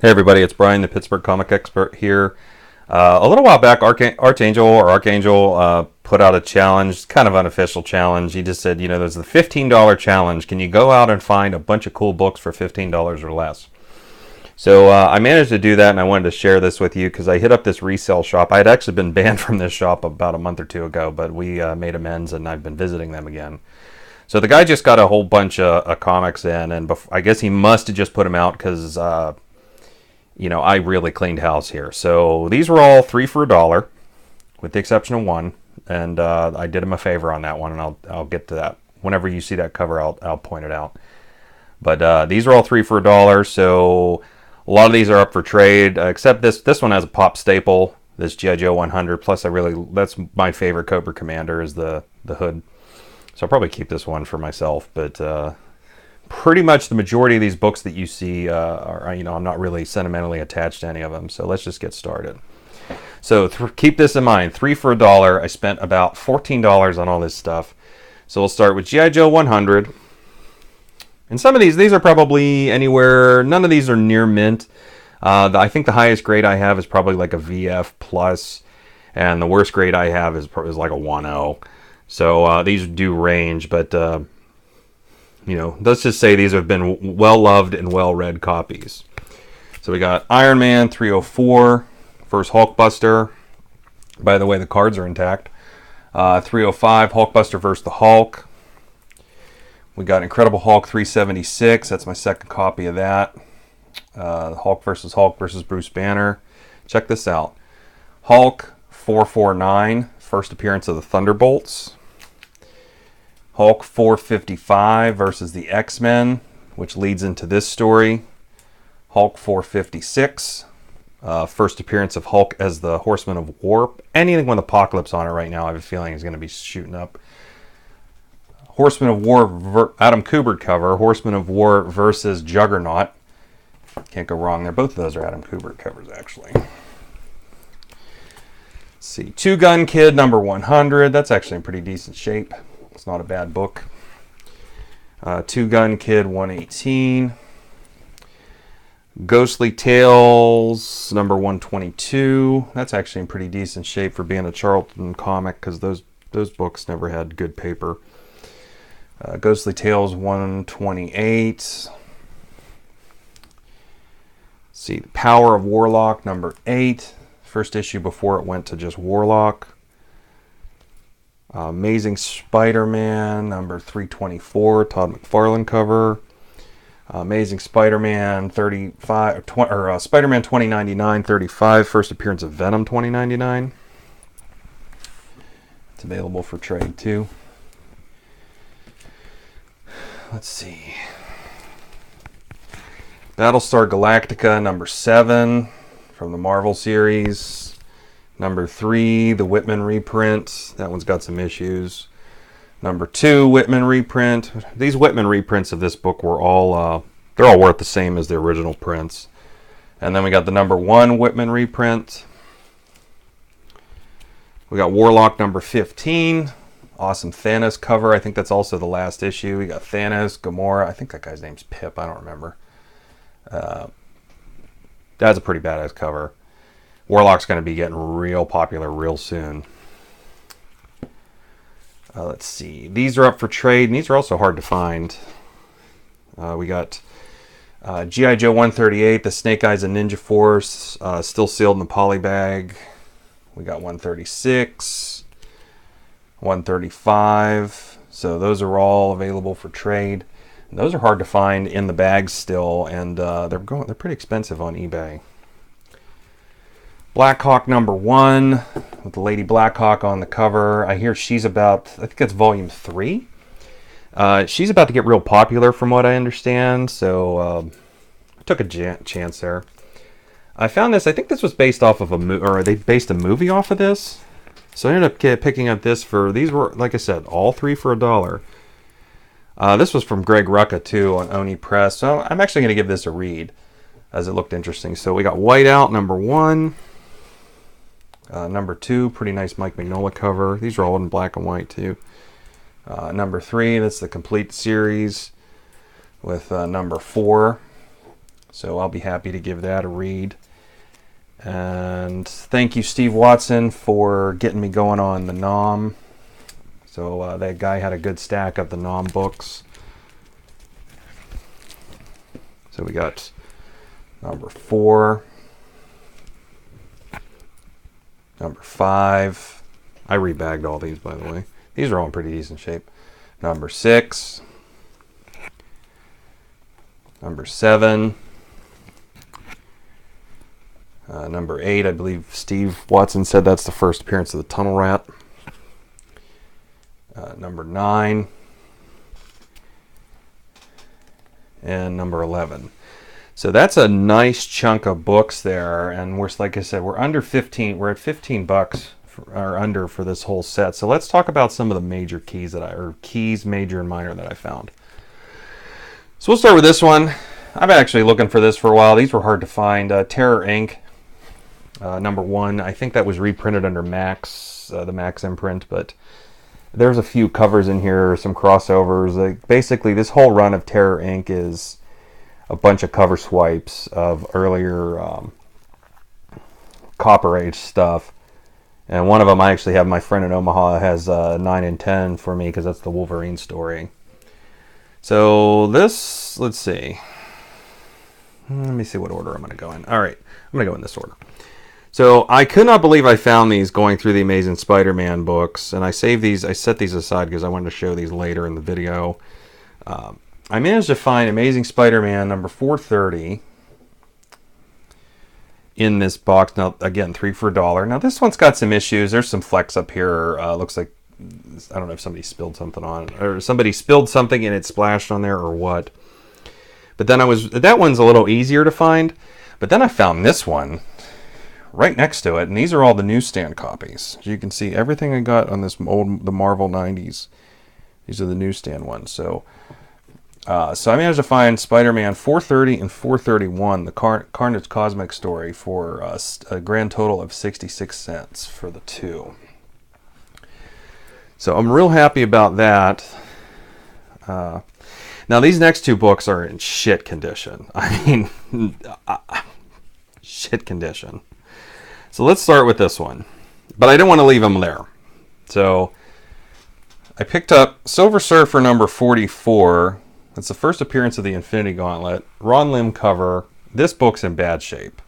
Hey everybody, it's Brian, the Pittsburgh comic expert here. A little while back, Archangel put out a challenge, kind of unofficial challenge. He just said, there's the $15 challenge. Can you go out and find a bunch of cool books for $15 or less? So I managed to do that, and I wanted to share this with you because I hit up this resale shop. I had actually been banned from this shop about a month or two ago, but we made amends, and I've been visiting them again. So the guy just got a whole bunch of comics in, and I guess he must have just put them out because I really cleaned house here. So these were all 3 for $1, with the exception of one. And I did him a favor on that one, and I'll get to that. Whenever you see that cover, I'll point it out. But these are all 3 for $1, so a lot of these are up for trade, except this one has a pop staple, this G.I. Joe 100. Plus, that's my favorite Cobra Commander, is the hood. So I'll probably keep this one for myself, but pretty much the majority of these books that you see are, I'm not really sentimentally attached to any of them. So let's just get started. So keep this in mind, 3 for $1. I spent about $14 on all this stuff. So we'll start with G.I. Joe 100. And some of these are probably anywhere, none of these are near mint. I think the highest grade I have is probably like a VF plus, and the worst grade I have is like a 1.0. So these do range, but let's just say these have been well-loved and well-read copies. So we got Iron Man 304, first Hulkbuster. By the way, the cards are intact. 305, Hulkbuster versus the Hulk. We got Incredible Hulk 376. That's my second copy of that. Hulk versus Bruce Banner. Check this out. Hulk 449, first appearance of the Thunderbolts. Hulk 455 versus the X-Men, which leads into this story. Hulk 456, first appearance of Hulk as the Horseman of War. Anything with Apocalypse on it right now, I have a feeling is going to be shooting up. Horseman of War, Adam Kubert cover. Horseman of War versus Juggernaut. Can't go wrong there. Both of those are Adam Kubert covers, actually. Let's see. Two Gun Kid number 100. That's actually in pretty decent shape. It's not a bad book. Two Gun Kid 118. Ghostly Tales number 122. That's actually in pretty decent shape for being a Charlton comic, because those books never had good paper. Ghostly Tales 128. Let's see, The Power of Warlock number 8. First issue before it went to just Warlock. Amazing Spider-Man number 324, Todd McFarlane cover. Amazing Spider-Man 35 or Spider-Man 2099 35, first appearance of Venom 2099. It's available for trade too. Let's see. Battlestar Galactica number 7 from the Marvel series. Number 3, the Whitman reprint. That one's got some issues. Number 2, Whitman reprint. These Whitman reprints of this book were all, they're all worth the same as the original prints. And then we got the number 1 Whitman reprint. We got Warlock number 15. Awesome Thanos cover. I think that's also the last issue. We got Thanos, Gamora. I think that guy's name's Pip. I don't remember. That's a pretty badass cover. Warlock's going to be getting real popular real soon. Let's see. These are up for trade, and these are also hard to find. We got G.I. Joe 138, the Snake Eyes and Ninja Force, still sealed in the poly bag. We got 136, 135. So those are all available for trade. And those are hard to find in the bags still, and they're pretty expensive on eBay. Blackhawk number 1 with the Lady Blackhawk on the cover. I hear she's about, I think that's volume 3. She's about to get real popular from what I understand, so I took a chance there. I found this, I think this was based off of a movie, or they based a movie off of this. So I ended up picking up this these were, like I said, all 3 for $1. This was from Greg Rucka too on Oni Press, so I'm actually going to give this a read as it looked interesting. So we got Whiteout number 1. Number 2, pretty nice Mike Mignola cover. These are all in black and white too. Number 3, that's the complete series with number 4. So I'll be happy to give that a read. And thank you, Steve Watson, for getting me going on the Nom. So that guy had a good stack of the Nom books. So we got number 4, number 5. I rebagged all these, by the way. These are all in pretty decent shape. Number 6, number 7, number 8. I believe Steve Watson said that's the first appearance of the Tunnel Rat. Number 9, and number 11. So that's a nice chunk of books there, and we're, like I said, we're under 15. We're at $15 or under for this whole set. So let's talk about some of the major keys keys, major and minor, that I found. So we'll start with this one. I've been actually looking for this for a while. These were hard to find. Terror Inc. Number 1. I think that was reprinted under Max, the Max imprint, but there's a few covers in here, some crossovers. Like, basically, this whole run of Terror Inc. is a bunch of cover swipes of earlier Copper Age stuff. And one of them I actually have, my friend in Omaha has 9 and 10 for me because that's the Wolverine story. So this, let's see. Let me see what order I'm going to go in. All right, I'm going to go in this order. So I could not believe I found these going through the Amazing Spider-Man books, and I saved these. I set these aside because I wanted to show these later in the video. I managed to find Amazing Spider-Man number 430 in this box. Now, again, 3 for $1. Now, this one's got some issues. There's some flecks up here. Looks like, I don't know if somebody spilled something on it, or somebody spilled something and it splashed on there or what. But then that one's a little easier to find. But then I found this one right next to it, and these are all the newsstand copies. As you can see, everything I got on the Marvel 90s, these are the newsstand ones. So I managed to find Spider-Man 430 and 431, the Carnage Cosmic Story, for a grand total of 66 cents for the two. So I'm real happy about that. Now these next two books are in shit condition. I mean, shit condition. So let's start with this one. But I didn't want to leave them there. So I picked up Silver Surfer number 44. It's the first appearance of the Infinity Gauntlet. Ron Lim cover. This book's in bad shape.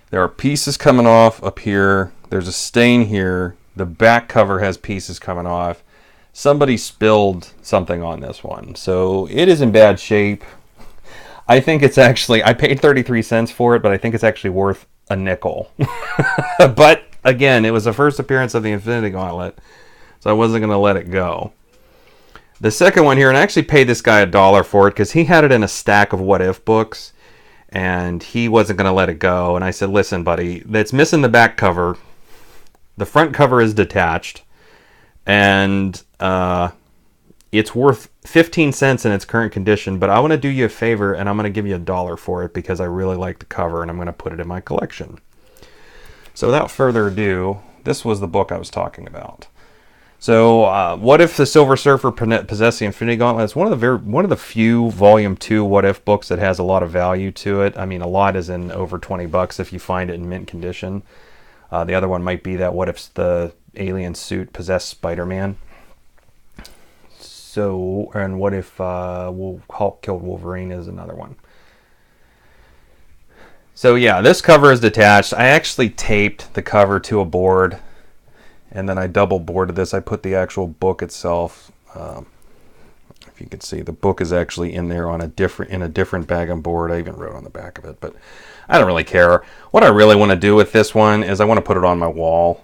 There are pieces coming off up here. There's a stain here. The back cover has pieces coming off. Somebody spilled something on this one. So it is in bad shape. I think it's actually, I paid 33 cents for it, but I think it's actually worth a nickel. But again, it was the first appearance of the Infinity Gauntlet, so I wasn't going to let it go. The second one here, and I actually paid this guy $1 for it because he had it in a stack of What If books, and he wasn't going to let it go. And I said, listen, buddy, that's missing the back cover. The front cover is detached, and it's worth 15 cents in its current condition, but I want to do you a favor, and I'm going to give you $1 for it because I really like the cover, and I'm going to put it in my collection. So without further ado, this was the book I was talking about. So What If the Silver Surfer Possessed the Infinity Gauntlet? It's one of the few Volume 2 What If books that has a lot of value to it. I mean, a lot is in over $20 if you find it in mint condition. The other one might be that What If the Alien Suit Possessed Spider-Man? So, and What If Hulk Killed Wolverine is another one. So yeah, this cover is detached. I actually taped the cover to a board, and then I double boarded this. I put the actual book itself. If you can see, the book is actually in there on a different bag and board. I even wrote on the back of it, but I don't really care. What I really want to do with this one is I want to put it on my wall.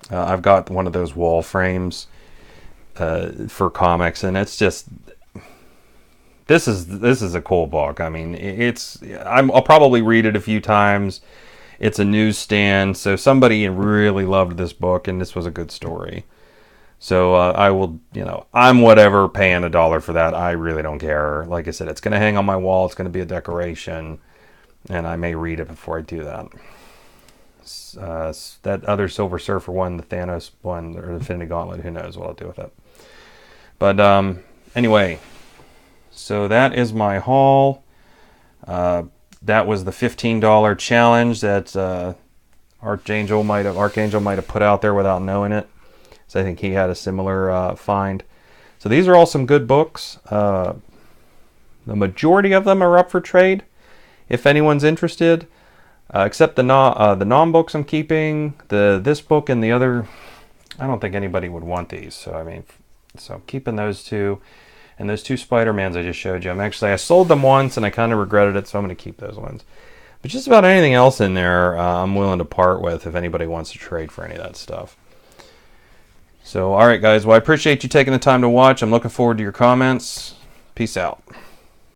I've got one of those wall frames for comics, and it's just, this is a cool book. I mean, I'll probably read it a few times. It's a newsstand, so somebody really loved this book, and this was a good story. So I will, I'm whatever paying $1 for that. I really don't care. Like I said, it's going to hang on my wall. It's going to be a decoration, and I may read it before I do that. That other Silver Surfer one, the Thanos one, or the Infinity Gauntlet, who knows what I'll do with it. But anyway, so that is my haul. that was the $15 challenge that Archangel might have put out there without knowing it. So I think he had a similar find. So these are all some good books. The majority of them are up for trade if anyone's interested, except the non books I'm keeping. This book and the other, I don't think anybody would want these. So I mean, so I'm keeping those two. And those two Spider-Mans I just showed you. I sold them once and I kind of regretted it, so I'm going to keep those ones. But just about anything else in there, I'm willing to part with if anybody wants to trade for any of that stuff. So, all right, guys. Well, I appreciate you taking the time to watch. I'm looking forward to your comments. Peace out.